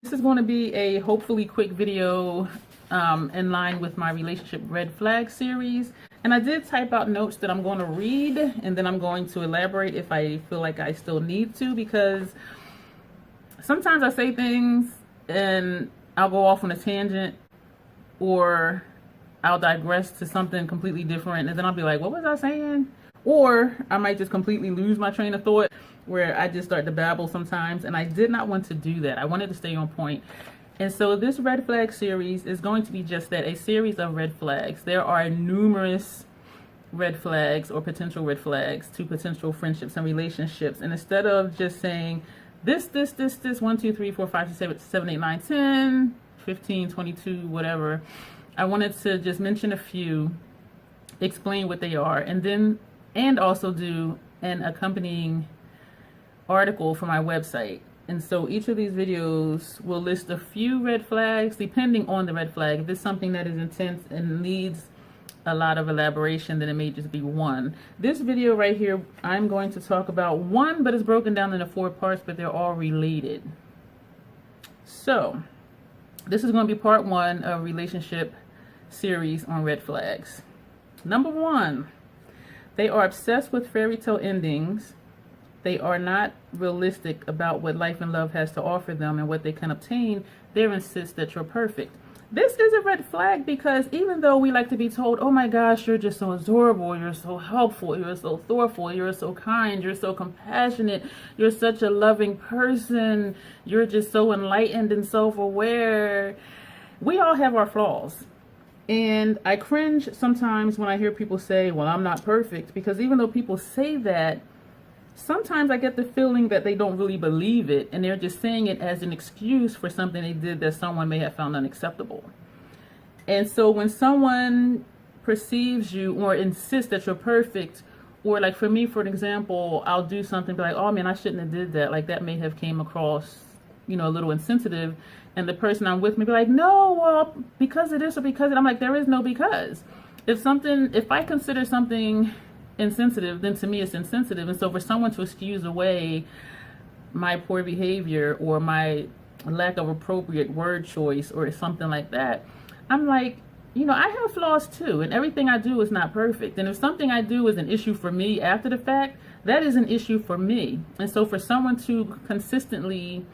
This is going to be a hopefully quick video in line with my relationship red flag series. And I did type out notes that I'm going to read, and then I'm going to elaborate if I feel like I still need to, because sometimes I say things and I'll go off on a tangent, or I'll digress to something completely different, and then I'll be like, what was I saying? Or I might just completely lose my train of thought, where I just start to babble sometimes, and I did not want to do that. I wanted to stay on point. And so this red flag series is going to be just that, a series of red flags. There are numerous red flags or potential red flags to potential friendships and relationships. And instead of just saying this, 1, 2, 3, 4, 5, 6, 7, 8, 9, 10, 15, 22, whatever, I wanted to just mention a few, explain what they are, and also do an accompanying article for my website. And so each of these videos will list a few red flags depending on the red flag. If it's something that is intense and needs a lot of elaboration, then it may just be one. This video right here, I'm going to talk about one, but it's broken down into 4 parts, but they're all related. So this is going to be part 1 of relationship series on red flags. Number 1, they are obsessed with fairy tale endings. They are not realistic about what life and love has to offer them and what they can obtain. They insist that you're perfect. This is a red flag, because even though we like to be told, oh my gosh, you're just so adorable, you're so helpful, you're so thoughtful, you're so kind, you're so compassionate, you're such a loving person, you're just so enlightened and self-aware, we all have our flaws. And I cringe sometimes when I hear people say, well, I'm not perfect, because even though people say that, sometimes I get the feeling that they don't really believe it, and they're just saying it as an excuse for something they did that someone may have found unacceptable. And so when someone perceives you or insists that you're perfect, or like for me, for an example, I'll do something, be like, oh man, I shouldn't have did that. Like that may have came across, a little insensitive. And the person I'm with may be like, no, well, because of this or because of that. I'm like, there is no because. If I consider something insensitive, then to me it's insensitive. And so for someone to excuse away my poor behavior or my lack of appropriate word choice or something like that, I'm like, I have flaws too, and everything I do is not perfect. And if something I do is an issue for me after the fact, that is an issue for me. And so for someone to consistently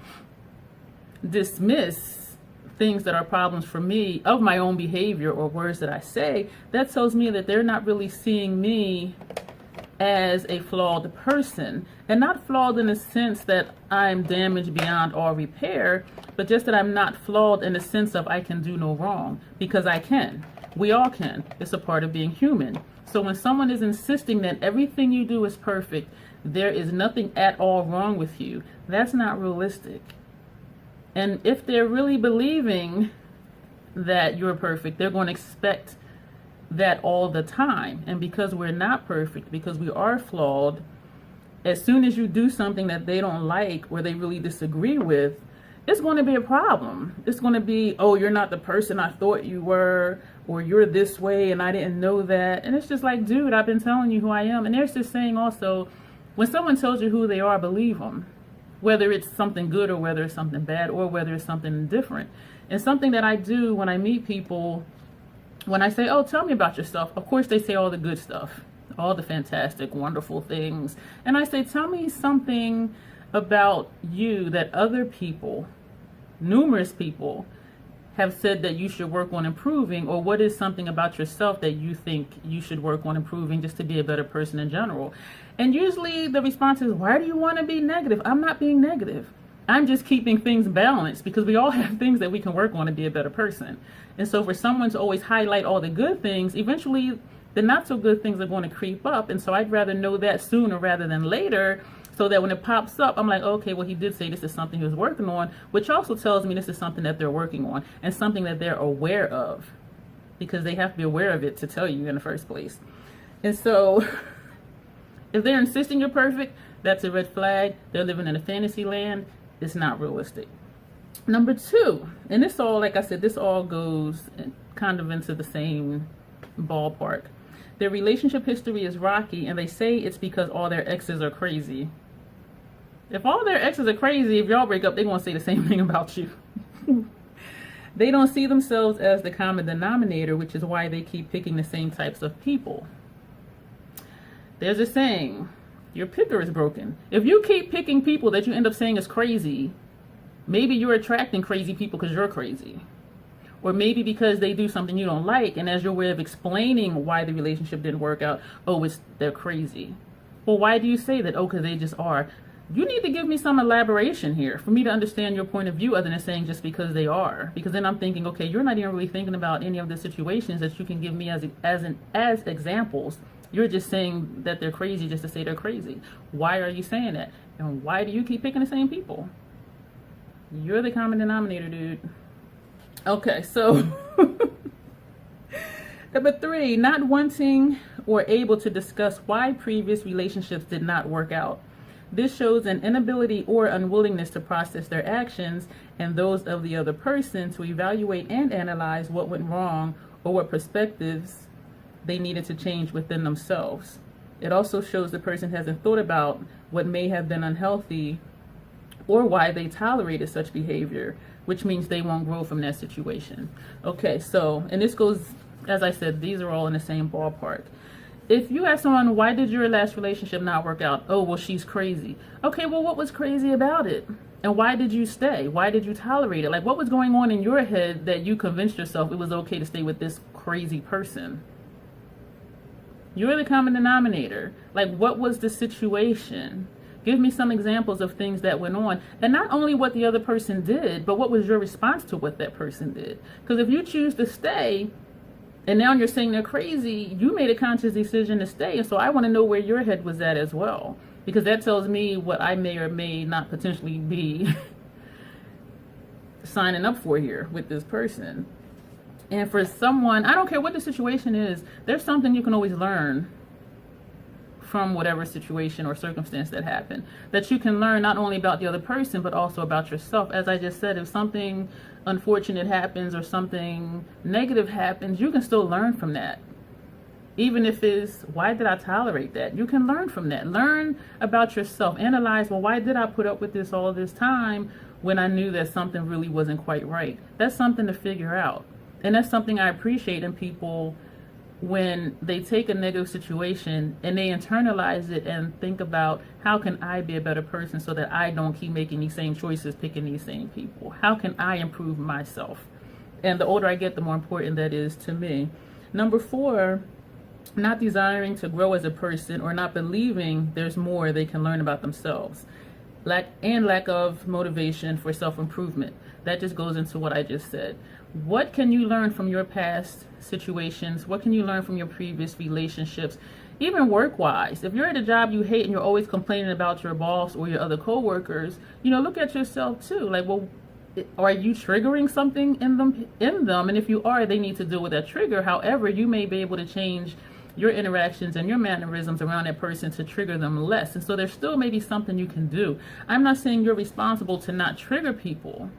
dismiss things that are problems for me of my own behavior or words that I say, that tells me that they're not really seeing me as a flawed person. And not flawed in the sense that I'm damaged beyond all repair, but just that I'm not flawed in the sense of I can do no wrong, because I can. We all can. It's a part of being human. So when someone is insisting that everything you do is perfect, there is nothing at all wrong with you, that's not realistic. And if they're really believing that you're perfect, they're going to expect that all the time. And because we're not perfect, because we are flawed, as soon as you do something that they don't like or they really disagree with, it's going to be a problem. It's going to be, oh, you're not the person I thought you were, or you're this way and I didn't know that. And it's just like, dude, I've been telling you who I am. And there's this saying also, when someone tells you who they are, believe them. Whether it's something good or whether it's something bad or whether it's something different. And something that I do when I meet people, when I say, oh, tell me about yourself, of course they say all the good stuff, all the fantastic, wonderful things. And I say, tell me something about you that other people, numerous people, have said that you should work on improving, or what is something about yourself that you think you should work on improving just to be a better person in general. And usually the response is, why do you want to be negative? I'm not being negative. I'm just keeping things balanced, because we all have things that we can work on to be a better person. And so for someone to always highlight all the good things, eventually the not so good things are going to creep up. And so I'd rather know that sooner rather than later, so that when it pops up, I'm like, okay, well, he did say this is something he was working on, which also tells me this is something that they're working on and something that they're aware of, because they have to be aware of it to tell you in the first place. And so if they're insisting you're perfect, that's a red flag. They're living in a fantasy land. It's not realistic. Number 2, and this all, like I said, this all goes kind of into the same ballpark. Their relationship history is rocky, and they say it's because all their exes are crazy. If all their exes are crazy, if y'all break up, they're going to say the same thing about you. They don't see themselves as the common denominator, which is why they keep picking the same types of people. There's a saying, your picker is broken. If you keep picking people that you end up saying is crazy, maybe you're attracting crazy people because you're crazy. Or maybe because they do something you don't like, and as your way of explaining why the relationship didn't work out, oh, they're crazy. Well, why do you say that? Oh, because they just are. You need to give me some elaboration here for me to understand your point of view, other than saying just because they are. Because then I'm thinking, okay, you're not even really thinking about any of the situations that you can give me as examples. You're just saying that they're crazy just to say they're crazy. Why are you saying that? And why do you keep picking the same people? You're the common denominator, dude. Okay, so number 3, not wanting or able to discuss why previous relationships did not work out. This shows an inability or unwillingness to process their actions and those of the other person to evaluate and analyze what went wrong or what perspectives they needed to change within themselves. It also shows the person hasn't thought about what may have been unhealthy or why they tolerated such behavior, which means they won't grow from that situation. Okay, so, and this goes, as I said, these are all in the same ballpark. If you ask someone, why did your last relationship not work out? Oh, well, she's crazy. Okay, well, what was crazy about it? And why did you stay? Why did you tolerate it? Like, what was going on in your head that you convinced yourself it was okay to stay with this crazy person? You're the common denominator. Like, what was the situation? Give me some examples of things that went on. And not only what the other person did, but what was your response to what that person did? Because if you choose to stay, and now you're saying they're crazy, you made a conscious decision to stay. And so I want to know where your head was at as well. Because that tells me what I may or may not potentially be signing up for here with this person. And for someone, I don't care what the situation is, there's something you can always learn from whatever situation or circumstance that happened. That you can learn not only about the other person, but also about yourself. As I just said, if something unfortunate happens or something negative happens, you can still learn from that. Even if it's, why did I tolerate that? You can learn from that. Learn about yourself. Analyze, well, why did I put up with this all this time when I knew that something really wasn't quite right? That's something to figure out. And that's something I appreciate in people when they take a negative situation and they internalize it and think about, how can I be a better person so that I don't keep making these same choices, picking these same people? How can I improve myself? And the older I get, the more important that is to me. Number 4, not desiring to grow as a person or not believing there's more they can learn about themselves. Lack of motivation for self-improvement. That just goes into what I just said. What can you learn from your past situations? What can you learn from your previous relationships? Even work-wise, if you're at a job you hate and you're always complaining about your boss or your other coworkers, look at yourself too. Like, well, are you triggering something in them? And if you are, they need to deal with that trigger. However, you may be able to change your interactions and your mannerisms around that person to trigger them less. And so there's still maybe something you can do. I'm not saying you're responsible to not trigger people.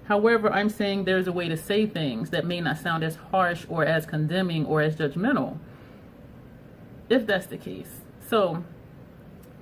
However, I'm saying there's a way to say things that may not sound as harsh or as condemning or as judgmental, if that's the case. So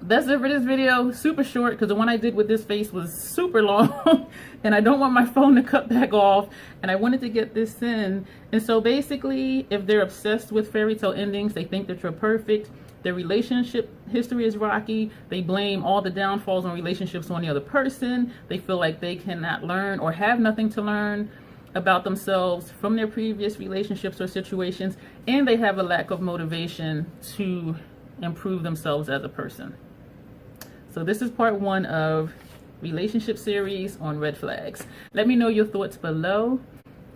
that's it for this video. Super short, because the one I did with this face was super long and I don't want my phone to cut back off, and I wanted to get this in. And so basically, if they're obsessed with fairy tale endings, they think that you're perfect, their relationship history is rocky, they blame all the downfalls on relationships on the other person, they feel like they cannot learn or have nothing to learn about themselves from their previous relationships or situations, and they have a lack of motivation to improve themselves as a person. So this is part 1 of relationship series on red flags. Let me know your thoughts below,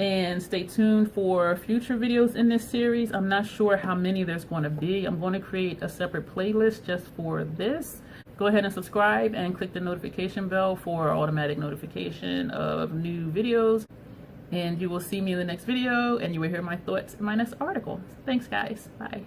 and stay tuned for future videos in this series. I'm not sure how many there's going to be. I'm going to create a separate playlist just for this. Go ahead and subscribe and click the notification bell for automatic notification of new videos, and you will see me in the next video, and you will hear my thoughts in my next article. Thanks guys. Bye.